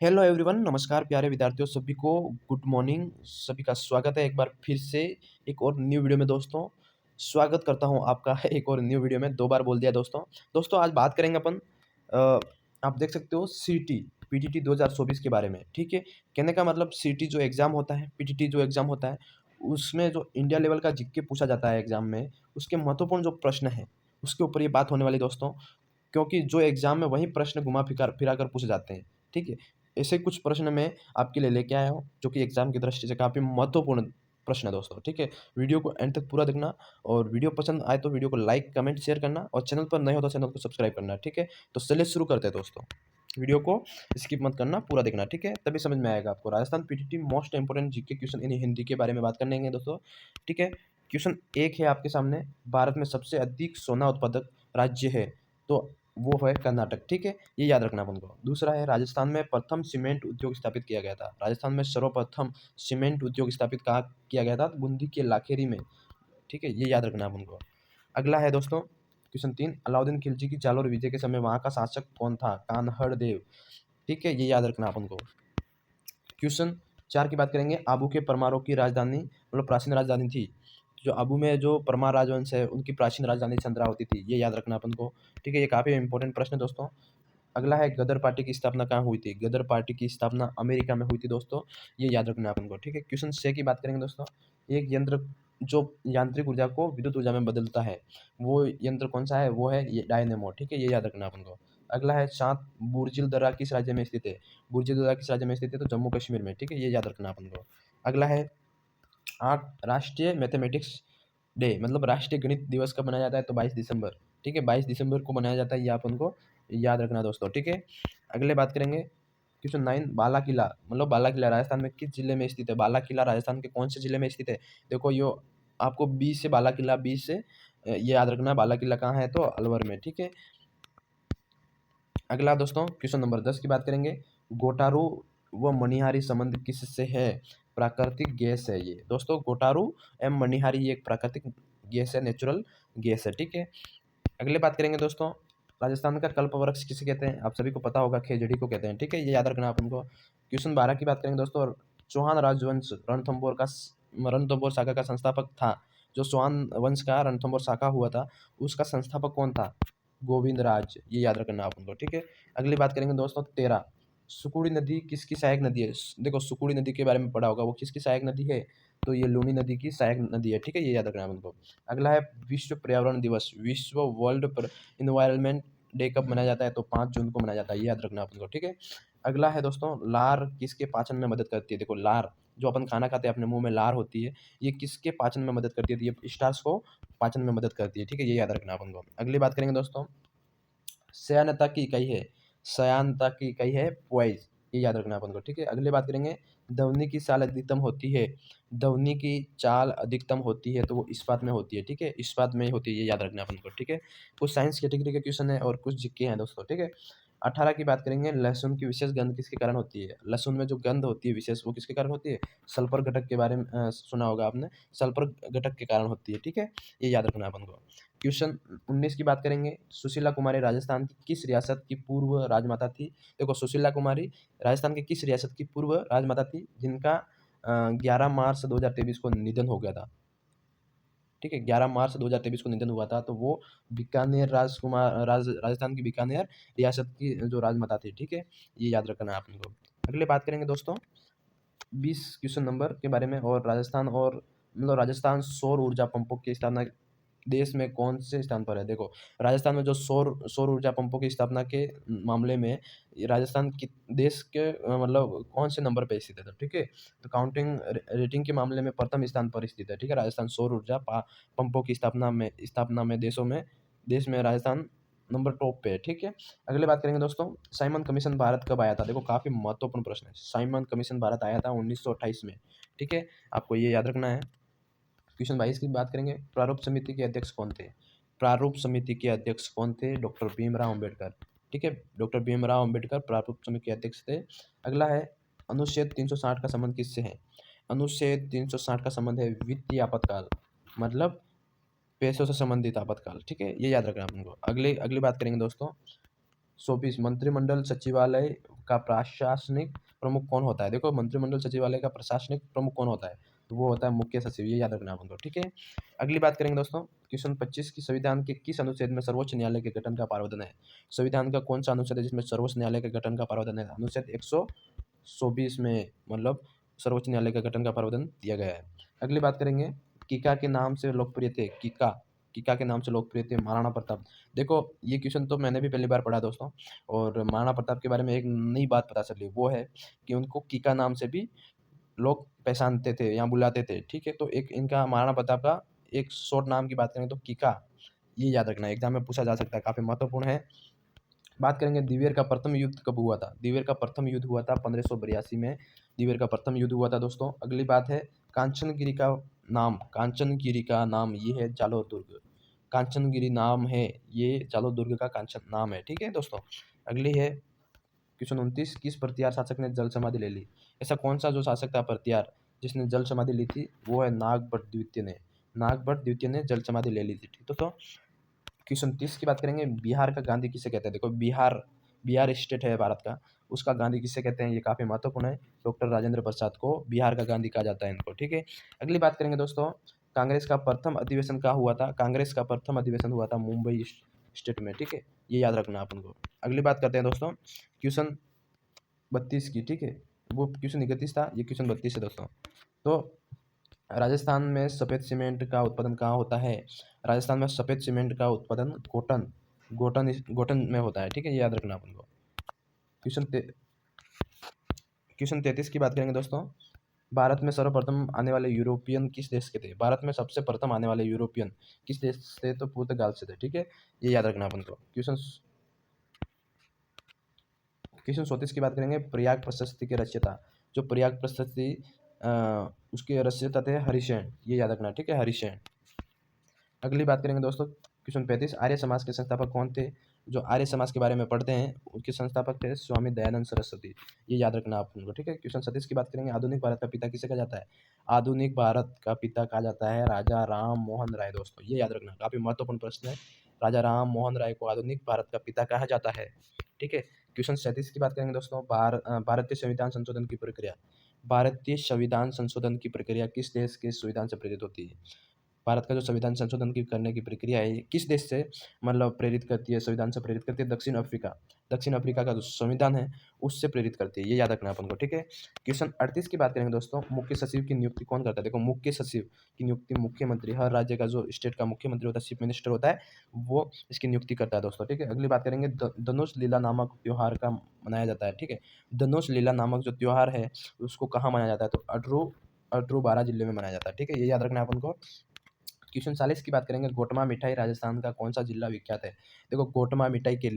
Hello everyone, नमस्कार प्यारे विद्यार्थियों सभी को। गुड मॉर्निंग, सभी का स्वागत है एक बार फिर से एक और न्यू वीडियो में। दोस्तों स्वागत करता हूं आपका एक और न्यू वीडियो में। 2 बार बोल दिया दोस्तों आज बात करेंगे अपन। आप देख सकते हो सीटी पीटीटी 2024 के बारे में। ठीक है, कहने का मतलब सीटी जो एग्ज़ाम होता है, पीटीटी जो एग्ज़ाम होता है, उसमें जो इंडिया लेवल का जीके पूछा जाता है एग्ज़ाम में, उसके महत्वपूर्ण जो प्रश्न है उसके ऊपर ये बात होने वाली दोस्तों। क्योंकि जो एग्ज़ाम में वही प्रश्न घुमा फिरा कर पूछे जाते हैं। ठीक है, ऐसे कुछ प्रश्न मैं आपके लिए लेके आया हूँ जो कि एग्ज़ाम की दृष्टि से काफ़ी महत्वपूर्ण प्रश्न है दोस्तों। ठीक है, वीडियो को एंड तक पूरा देखना, और वीडियो पसंद आए तो वीडियो को लाइक कमेंट शेयर करना, और चैनल पर नए हो तो चैनल को सब्सक्राइब करना। ठीक है, तो चलिए शुरू करते हैं दोस्तों। वीडियो को स्किप मत करना, पूरा देखना। ठीक है, तभी समझ में आएगा आपको। Rajasthan PTT most important GK question in Hindi के बारे में बात करेंगे दोस्तों। ठीक है, क्वेश्चन एक है आपके सामने। भारत में सबसे अधिक सोना उत्पादक राज्य है तो वो है कर्नाटक। ठीक है, ये याद रखना अपन को। दूसरा है, राजस्थान में प्रथम सीमेंट उद्योग स्थापित किया गया था। राजस्थान में सर्वप्रथम सीमेंट उद्योग स्थापित कहाँ किया गया था? बूंदी के लाखेरी में। ठीक है, ये याद रखना अपन को। अगला है दोस्तों क्वेश्चन 3, अलाउद्दीन खिलजी की जालोर विजय के समय वहाँ का शासक कौन था? कान्हड़ देव। ठीक है, ये याद रखना अपन को। क्वेश्चन 4 की बात करेंगे। आबू के परमारों की राजधानी मतलब प्राचीन राजधानी थी। जो आबू में जो परमार राजवंश है उनकी प्राचीन राजधानी चंद्रावती थी। ये याद रखना अपन को। ठीक है, ये काफ़ी इंपॉर्टेंट प्रश्न है दोस्तों। अगला है, गदर पार्टी की स्थापना कहाँ हुई थी? गदर पार्टी की स्थापना अमेरिका में हुई थी दोस्तों। ये याद रखना है अपन को। ठीक है, क्वेश्चन 6 की बात करेंगे दोस्तों। एक यंत्र जो यांत्रिक ऊर्जा को विद्युत ऊर्जा में बदलता है, वो यंत्र कौन सा है? वो है ये डायनेमो। ठीक है, ये याद रखना है अपन को। अगला है, शांत बुर्जिल दर्रा किस राज्य में स्थित है? बुर्जिल दर्रा किस राज्य में स्थित है? तो जम्मू कश्मीर में। ठीक है, ये याद रखना है अपन को। अगला है, 8 राष्ट्रीय मैथमेटिक्स डे मतलब राष्ट्रीय गणित दिवस कब मनाया जाता है? तो 22 दिसंबर। ठीक है, 22 दिसंबर को मनाया जाता है, ये अपन को याद रखना दोस्तों। ठीक है, अगले बात करेंगे क्वेश्चन 9, बाला किला मतलब बाला किला राजस्थान में किस जिले में स्थित है? बाला किला राजस्थान के कौन से जिले में स्थित है? देखो यो आपको बी से बाला किला, बी से ये याद रखना है। बाला किला कहाँ है? तो अलवर में। ठीक है, अगला दोस्तों क्वेश्चन नंबर 10 की बात करेंगे। गोटारू व मणिहारी संबंध किससे है? प्राकृतिक गैस है ये दोस्तों। गोटारू एवं मणिहारी ये एक प्राकृतिक गैस है, नेचुरल गैस है। ठीक है, अगले बात करेंगे दोस्तों, राजस्थान का कल्प वृक्ष किसे कहते हैं? आप सभी को पता होगा, खेजड़ी को कहते हैं। ठीक है, ये याद रखना अपन को। क्वेश्चन 12 की बात करेंगे दोस्तों। चौहान राजवंश रणथंभौर शाखा का संस्थापक था। जो चौहान वंश का रणथंभौर शाखा हुआ था, उसका संस्थापक कौन था? गोविंद राज। ये याद रखना अपन को। ठीक है, अगली बात करेंगे दोस्तों 13, सुकुड़ी नदी किसकी सहायक नदी है? देखो सुकुड़ी नदी के बारे में पढ़ा होगा, वो किसकी सहायक नदी है? तो ये लूनी नदी की सहायक नदी है। ठीक है, ये याद रखना अपन को। अगला है, विश्व पर्यावरण दिवस, विश्व वर्ल्ड इन्वायरमेंट डे कब मनाया जाता है? तो 5 जून को मनाया जाता है, ये याद रखना अपन को। ठीक है, अगला है दोस्तों, लार किसके पाचन में मदद करती है? देखो लार जो अपन खाना खाते हैं, अपने मुंह में लार होती है, ये किसके पाचन में मदद करती है? तो ये स्टार्च को पाचन में मदद करती है। ठीक है, ये याद रखना अपन को। अगली बात करेंगे दोस्तों, सयानता की इकाई है, सयानता की इकाई है पॉइज। ये याद रखना अपन को। ठीक है, अगली बात करेंगे, ध्वनि की चाल अधिकतम होती है। ध्वनि की चाल अधिकतम होती है तो वो इस्पात में होती है। ठीक है, इस्पात में ही होती है, ये याद रखना अपन को। ठीक है, कुछ साइंस कैटेगरी के क्वेश्चन है और कुछ जीके हैं दोस्तों। ठीक है, 18 की बात करेंगे। लहसुन की विशेष गंध किसके कारण होती है? लहसुन में जो गंध होती है विशेष, वो किसके कारण होती है? सल्फर घटक के बारे में सुना होगा आपने, सल्फर घटक के कारण होती है। ठीक है, ये याद रखना अपन को। क्वेश्चन 19 की बात करेंगे। सुशीला कुमारी राजस्थान की किस रियासत की पूर्व राजमाता थी? देखो सुशीला कुमारी राजस्थान की किस रियासत की पूर्व राजमाता थी जिनका 11 मार्च 2023 को निधन हो गया था? ठीक है, 11 मार्च 2023 को निधन हुआ था, तो वो बीकानेर राजस्थान की बीकानेर रियासत की जो राजमाता थी। ठीक है, ये याद रखना है आपने को। अगले बात करेंगे दोस्तों 20 क्वेश्चन नंबर के बारे में, और राजस्थान और मतलब राजस्थान सौर ऊर्जा पंपों की स्थापना देश में कौन से स्थान पर है? देखो राजस्थान में जो सौर सौर ऊर्जा पंपों की स्थापना के मामले में ये राजस्थान की देश के मतलब कौन से नंबर पे स्थित है? तो ठीक है, तो काउंटिंग रेटिंग के मामले में प्रथम स्थान पर स्थित है। ठीक है, राजस्थान सौर ऊर्जा पंपों की स्थापना में देश में राजस्थान नंबर टॉप पे है। ठीक है, अगले बात करेंगे दोस्तों, साइमन कमीशन भारत कब आया था? देखो काफ़ी महत्वपूर्ण प्रश्न है। साइमन कमीशन भारत आया था 1928 में। ठीक है, आपको ये याद रखना है। क्वेश्चन 22 की बात करेंगे। प्रारूप समिति के अध्यक्ष कौन थे? प्रारूप समिति के अध्यक्ष कौन थे? डॉक्टर भीमराव अम्बेडकर। ठीक है, डॉक्टर भीमराव अम्बेडकर प्रारूप समिति के अध्यक्ष थे। अगला है, अनुच्छेद 360 का संबंध किससे है? अनुच्छेद 360 का संबंध है वित्तीय आपातकाल मतलब पैसों से संबंधित आपातकाल। ठीक है, ये याद रखना अपन को। अगली बात करेंगे दोस्तों, 24 मंत्रिमंडल सचिवालय का प्रशासनिक प्रमुख कौन होता है? देखो मंत्रिमंडल सचिवालय का प्रशासनिक प्रमुख कौन होता है? तो वो होता है मुख्य सचिव, ये याद रखना है अपन को, ठीक है। अगली बात करेंगे दोस्तों, क्वेश्चन 25 की संविधान के किस अनुच्छेद में सर्वोच्च न्यायालय के गठन का प्रावधान है? संविधान का कौन सा अनुच्छेद है जिसमें सर्वोच्च न्यायालय के गठन का प्रावधान है? अनुच्छेद 124 में मतलब सर्वोच्च न्यायालय का गठन का प्रावधान दिया गया है। अगली बात करेंगे, कीका के नाम से लोकप्रिय थे, कीका के नाम से लोकप्रिय थे महाराणा प्रताप। देखो ये क्वेश्चन तो मैंने भी पहली बार पढ़ा दोस्तों, और महाराणा प्रताप के बारे में एक नई बात पता चली, वो है कि उनको कीका नाम से भी लोग पहचानते थे या बुलाते थे, ठीक है। तो एक इनका महाराणा प्रताप का एक शॉर्ट नाम की बात करें तो कीका, ये याद रखना है, एग्जाम में पूछा जा सकता है, काफी महत्वपूर्ण है। बात करेंगे दिवेर का प्रथम युद्ध कब हुआ था? दिवेर का प्रथम युद्ध हुआ था 1582 में, दिवेर का प्रथम युद्ध हुआ था दोस्तों। अगली बात है, कांचनगिरी का नाम ये है जालोर दुर्ग, कांचनगिरी नाम है ये, जालोर दुर्ग का कांचन नाम है, ठीक है दोस्तों। अगली है क्वेश्चन 29, किस प्रतिहार शासक ने जल समाधि ले ली? ऐसा कौन सा जो शासक था प्रतिहार जिसने जल समाधि ली थी? वो है नागभट्ट द्वितीय ने, नागभट्ट द्वितीय ने जल समाधि ले ली थी, ठीक दोस्तों। क्वेश्चन 30 की बात करेंगे, बिहार का गांधी किसे कहते हैं? देखो बिहार स्टेट है भारत का, उसका गांधी किसे कहते हैं? ये काफी महत्वपूर्ण है, डॉक्टर राजेंद्र प्रसाद को बिहार का गांधी कहा जाता है इनको, ठीक है। अगली बात करेंगे दोस्तों, कांग्रेस का प्रथम अधिवेशन कहाँ हुआ था? कांग्रेस का प्रथम अधिवेशन हुआ था मुंबई स्टेट में, ठीक है, ये याद रखना अपन को। अगली बात करते हैं दोस्तों क्वेश्चन 32 की, ठीक है, वो क्वेश्चन 31 था, ये क्वेश्चन 32 है दोस्तों। तो राजस्थान में सफ़ेद सीमेंट का उत्पादन कहाँ होता है? राजस्थान में सफ़ेद सीमेंट का उत्पादन गोटन में होता है, ठीक है, ये याद रखना अपन को। क्वेश्चन 33 की बात करेंगे दोस्तों, भारत में सर्वप्रथम आने वाले यूरोपियन किस देश के थे? भारत में सबसे प्रथम आने वाले यूरोपियन किस देश से? तो पुर्तगाल से थे, ठीक है, ये याद रखना अपन को। क्वेश्चन 34 की बात करेंगे, प्रयाग प्रशस्ति के रचयिता, जो प्रयाग प्रशस्ति उसके रचयिता थे हरिशैन, ये याद रखना, ठीक है, हरिशैन। अगली बात करेंगे दोस्तों क्वेश्चन 35, आर्य समाज के संस्थापक कौन थे? जो आर्य समाज के बारे में पढ़ते हैं उनके संस्थापक थे स्वामी दयानंद सरस्वती, ये याद रखना आप उनको, ठीक है। क्वेश्चन 37 की बात करेंगे, आधुनिक भारत का पिता किसे कहा जाता है? आधुनिक भारत का पिता कहा जाता है राजा राम मोहन राय दोस्तों, ये याद रखना, काफी महत्वपूर्ण प्रश्न है। राजा राम मोहन राय को आधुनिक भारत का पिता कहा जाता है, ठीक है। क्वेश्चन 37 की बात करेंगे दोस्तों, भारतीय संविधान संशोधन की प्रक्रिया, भारतीय संविधान संशोधन की प्रक्रिया किस देश के संविधान से प्रेरित होती है? भारत का जो संविधान संशोधन की करने की प्रक्रिया है, ये किस देश से मतलब प्रेरित करती है, संविधान से प्रेरित करती है? दक्षिण अफ्रीका, दक्षिण अफ्रीका का जो संविधान है उससे प्रेरित करती है, ये याद रखना अपन को, ठीक है। क्वेश्चन 38 की बात करेंगे दोस्तों, मुख्य सचिव की नियुक्ति कौन करता है? देखो मुख्य सचिव की नियुक्ति मुख्यमंत्री, हर राज्य का जो स्टेट का मुख्यमंत्री होता है, चीफ मिनिस्टर होता है, वो इसकी नियुक्ति करता है दोस्तों, ठीक है। अगली बात करेंगे, धनुष लीला नामक त्योहार का मनाया जाता है, ठीक है। धनुष लीला नामक जो त्योहार है उसको कहाँ मनाया जाता है? तो अटरू बारा जिले में मनाया जाता है, ठीक है, ये याद रखना है अपन को। क्वेश्चन 40 की बात करेंगे, गोटमा मिठाई राजस्थान का कौन सा जिला विख्यात है? देखो गोटमा मिठाई के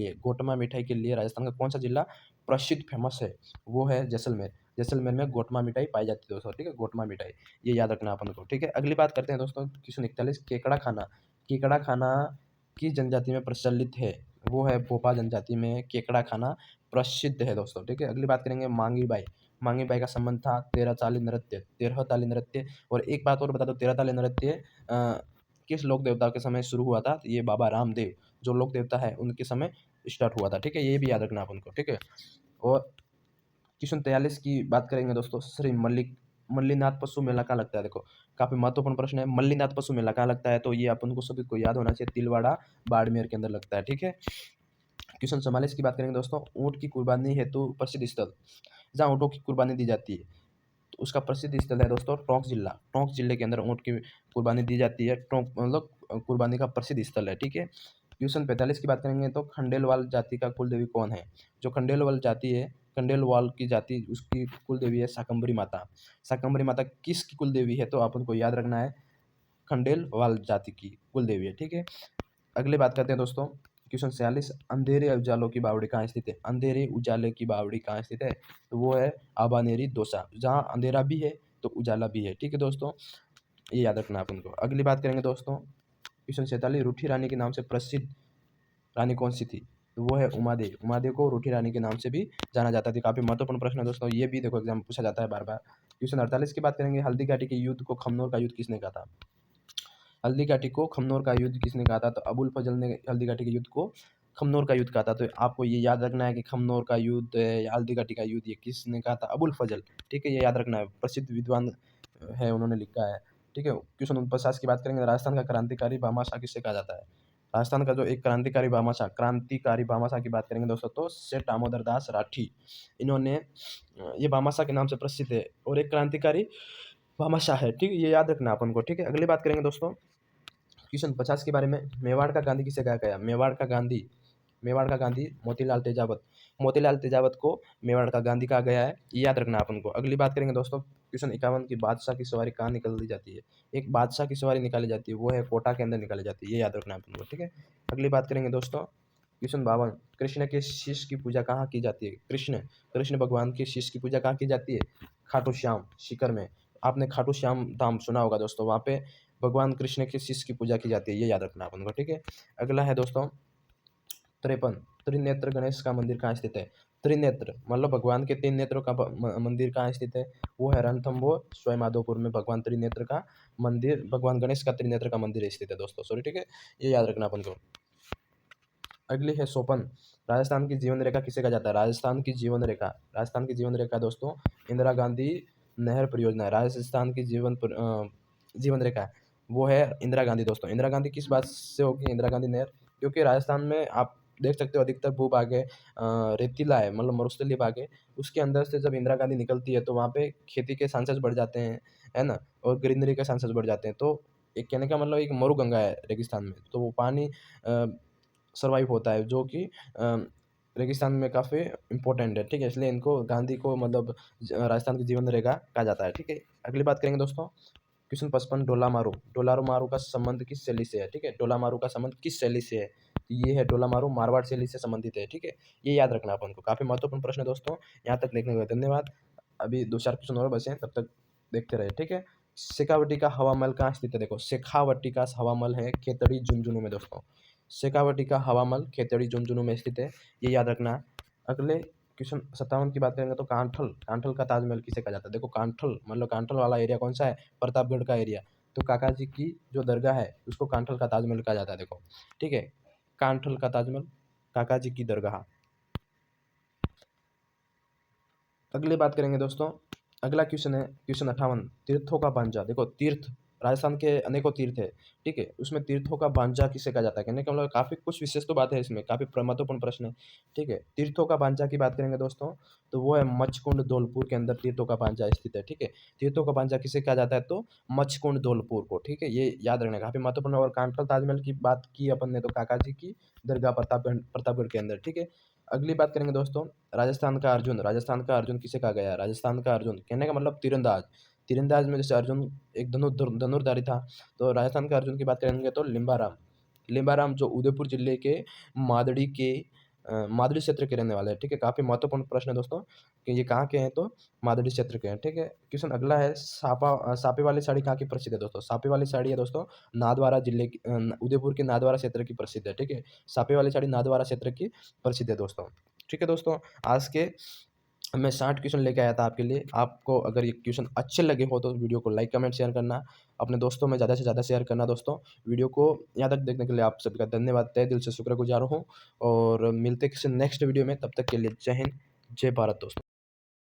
लिए राजस्थान का कौन सा जिला प्रसिद्ध फेमस है? वो है जैसलमेर, जैसलमेर में गोटमा मिठाई पाई जाती है दोस्तों, ठीक है, गोटमा मिठाई, ये याद रखना अपन को, ठीक है। अगली बात करते हैं दोस्तों क्वेश्चन 41, केकड़ा खाना किस जनजाति में प्रचलित है? वो है भोपा जनजाति में केकड़ा खाना प्रसिद्ध है दोस्तों, ठीक है। अगली बात करेंगे, मांगी बाई का संबंध था तेरह ताली नृत्य। और एक बात और बता दो, तेरह ताली नृत्य किस लोक देवता के समय शुरू हुआ था? ये बाबा रामदेव जो लोक देवता है उनके समय स्टार्ट हुआ था, ठीक है, ये भी याद रखना अपन को, ठीक है। और क्वेश्चन 43 की बात करेंगे दोस्तों, श्री मल्लीनाथ पशु मेला कहाँ लगता है? देखो काफी महत्वपूर्ण प्रश्न है, मल्लीनाथ पशु मेला कहाँ लगता है? तो ये अपन को सभी को याद होना चाहिए, तिलवाड़ा बाड़मेर के अंदर लगता है, ठीक है। क्वेश्चन 44 की बात करेंगे दोस्तों, ऊँट की कुर्बानी हेतु प्रसिद्ध स्थल, जहाँ ऊँटों की कुर्बानी दी जाती है, तो उसका प्रसिद्ध स्थल है दोस्तों टोंक जिले के अंदर ऊँट की कुर्बानी दी जाती है, टोंक मतलब कुर्बानी का प्रसिद्ध स्थल है, ठीक है। क्वेश्चन 45 की बात करेंगे तो खंडेलवाल जाति का कुल देवी कौन है? जो खंडेलवाल जाति है, खंडेलवाल की जाति, उसकी कुल देवी है शाकंभरी माता। शाकंभरी माता किसकी कुल देवी है? तो आप उनको याद रखना है, खंडेलवाल जाति की कुल देवी है, ठीक है। अगले बात करते हैं दोस्तों क्वेश्चन 46, अंधेरे उजालों की बावड़ी कहाँ स्थित है? अंधेरे उजाले की बावड़ी कहाँ स्थित है? तो वो है आबानेरी दोसा, जहाँ अंधेरा भी है तो उजाला भी है, ठीक है दोस्तों, ये याद रखना अपन को। अगली बात करेंगे दोस्तों क्वेश्चन 47, रूठी रानी के नाम से प्रसिद्ध रानी कौन सी थी? तो वो है उमादेव को रूठी रानी के नाम से भी जाना जाता था। काफी महत्वपूर्ण प्रश्न है दोस्तों, ये भी देखो एग्जाम में पूछा जाता है बार बार। क्वेश्चन 48 की बात करेंगे, हल्दी घाटी के युद्ध को खमनोर का युद्ध किसने कहा था? हल्दी घाटी को खमनोर का युद्ध किसने कहा था? तो अबुल फजल ने हल्दी घाटी के युद्ध को खमनोर का युद्ध कहा था। तो आपको ये याद रखना है कि खमनोर का युद्ध या हल्दी घाटी का युद्ध ये किसने कहा था? अबुल फजल। ठीक है, ये याद रखना है, प्रसिद्ध विद्वान है, उन्होंने लिखा है। ठीक है, क्वेश्चन 49 की बात करेंगे, राजस्थान का क्रांतिकारी भामाशाह किसे कहा जाता है? राजस्थान का जो एक क्रांतिकारी भामाशाह की बात करेंगे दोस्तों, तो सेठ दामोदर दास राठी, इन्होंने ये भामाशाह के नाम से प्रसिद्ध है और एक क्रांतिकारी भामाशाह है। ठीक है, ये याद रखना अपन को। ठीक है, अगली बात करेंगे दोस्तों क्वेश्चन 50 के बारे में, मेवाड़ का गांधी किसे कहा गया? मेवाड़ का गांधी मोतीलाल तेजावत। मोतीलाल तेजावत को मेवाड़ का गांधी कहा गया है, ये याद रखना अपन को। अगली बात करेंगे दोस्तों क्वेश्चन 51 की, बादशाह की सवारी कहाँ निकाली जाती है? एक बादशाह की सवारी निकाली जाती है, वो है कोटा के अंदर निकाली जाती है, ये याद रखना अपन को। ठीक है, अगली बात करेंगे दोस्तों क्वेश्चन 52, कृष्ण के शीश की पूजा कहाँ की जाती है? कृष्ण भगवान के शीश की पूजा कहाँ की जाती है? खाटू श्याम सीकर में। आपने खाटू श्याम धाम सुना होगा दोस्तों, वहाँ पे भगवान कृष्ण के शिष्य की पूजा की जाती है, ये याद रखना अपन को। ठीक है, अगला है दोस्तों 53, त्रिनेत्र गणेश का मंदिर कहाँ स्थित है? त्रिनेत्र मतलब भगवान के 3 नेत्रों का मंदिर कहाँ स्थित है? वो है रणथंभौर सवाईमाधोपुर में भगवान त्रिनेत्र का मंदिर, भगवान गणेश का त्रिनेत्र का मंदिर स्थित है दोस्तों, सॉरी। ठीक है, ये याद रखना अपन को। अगली है 54, राजस्थान की जीवन रेखा किसे कहा जाता है? राजस्थान की जीवन रेखा दोस्तों इंदिरा गांधी नहर परियोजना है। राजस्थान की जीवन रेखा वो है इंदिरा गांधी दोस्तों। इंदिरा गांधी किस बात से होगी इंदिरा गांधी नहर? क्योंकि राजस्थान में आप देख सकते हो अधिकतर भूभाग है रेतीला है, मतलब मरुस्थलीय भाग है। उसके अंदर से जब इंदिरा गांधी निकलती है तो वहाँ पे खेती के चांसेस बढ़ जाते हैं, है ना, और ग्रीनरी के चांसेस बढ़ जाते हैं। तो एक कहने का मतलब एक मरु गंगा है रेगिस्तान में, तो वो पानी सर्वाइव होता है, जो कि रेगिस्तान में काफ़ी इंपॉर्टेंट है। ठीक है, इसलिए इनको गांधी को मतलब राजस्थान की जीवन रेखा कहा जाता है। ठीक है, अगली बात करेंगे दोस्तों क्वेश्चन 55, डोला मारू का संबंध किस शैली से है? ठीक है, डोला मारू का संबंध किस शैली से है? तो ये है डोला मारू मारवाड़ शैली से संबंधित है। ठीक है, ये याद रखना अपन को, काफ़ी महत्वपूर्ण प्रश्न है दोस्तों। यहाँ तक देखने के लिए धन्यवाद। अभी 2-4 क्वेश्चन और बचे हैं, तब तक देखते रहे। ठीक है, शेखावटी का हवा महल कहाँ स्थित है? देखो, शेखावटी का हवा महल है खेतड़ी झुंझुनू में दोस्तों। शेखावटी का हवा महल खेतड़ी झुंझुनू में स्थित है, ये याद रखना। अगले क्वेश्चन 57 की बात करेंगे तो कांठल का ताजमहल किसे कहा जाता है? देखो, कांठल मतलब कांठल वाला एरिया कौन सा है? प्रतापगढ़ का एरिया। तो काका जी की जो दरगाह है उसको कांठल का ताजमहल कहा जाता है, देखो। ठीक है, कांठल का ताजमहल, काका जी की दरगाह। अगली बात करेंगे दोस्तों, अगला क्वेश्चन है क्वेश्चन 58, तीर्थों का बांजा। देखो, तीर्थ राजस्थान के अनेकों तीर्थ है। ठीक है, उसमें तीर्थों का बांजा किसे कहा जाता है? कहने का मतलब काफ़ी कुछ विशेष तो बात है इसमें, काफ़ी महत्वपूर्ण प्रश्न है। ठीक है, तीर्थों का बांजा की बात करेंगे दोस्तों, तो वो है मचकुंड धौलपुर के अंदर तीर्थों का बांजा स्थित है। ठीक है, तीर्थों का बांजा किसे कहा जाता है? तो मचकुंड धौलपुर को। ठीक है, ये याद रखना काफ़ी महत्वपूर्ण है। और कांठल ताजमहल की बात की अपन ने, तो काका जी की दरगाह प्रतापगढ़ के अंदर। ठीक है, अगली बात करेंगे दोस्तों राजस्थान का अर्जुन किसे कहा गया है? राजस्थान का अर्जुन कहने का मतलब तीरंदाज। तीरंदाज में जैसे अर्जुन एक धनुर्धारी था, तो राजस्थान का अर्जुन की बात करेंगे तो लिम्बाराम जो उदयपुर जिले के मादड़ी के मादड़ी क्षेत्र के रहने वाले हैं। ठीक है, काफ़ी महत्वपूर्ण प्रश्न है दोस्तों कि ये कहाँ के हैं, तो मादड़ी क्षेत्र के हैं। ठीक है, क्वेश्चन अगला है सापे वाली साड़ी कहाँ की प्रसिद्ध है दोस्तों? सापे वाली साड़ी है दोस्तों नाथद्वारा जिले की, उदयपुर के नाथद्वारा क्षेत्र की प्रसिद्ध है। ठीक है, सापे वाली साड़ी नाथद्वारा क्षेत्र की प्रसिद्ध है दोस्तों। ठीक है दोस्तों, आज के मैं 60 क्वेश्चन लेके आया था आपके लिए। आपको अगर ये क्वेश्चन अच्छे लगे हो तो वीडियो को लाइक कमेंट शेयर करना, अपने दोस्तों में ज़्यादा से ज़्यादा शेयर करना दोस्तों। वीडियो को यहाँ तक देखने के लिए आप सभी का धन्यवाद, तहे दिल से शुक्रगुजार हूँ, और मिलते किसी नेक्स्ट वीडियो में। तब तक के लिए जय हिंद, जय भारत दोस्तों।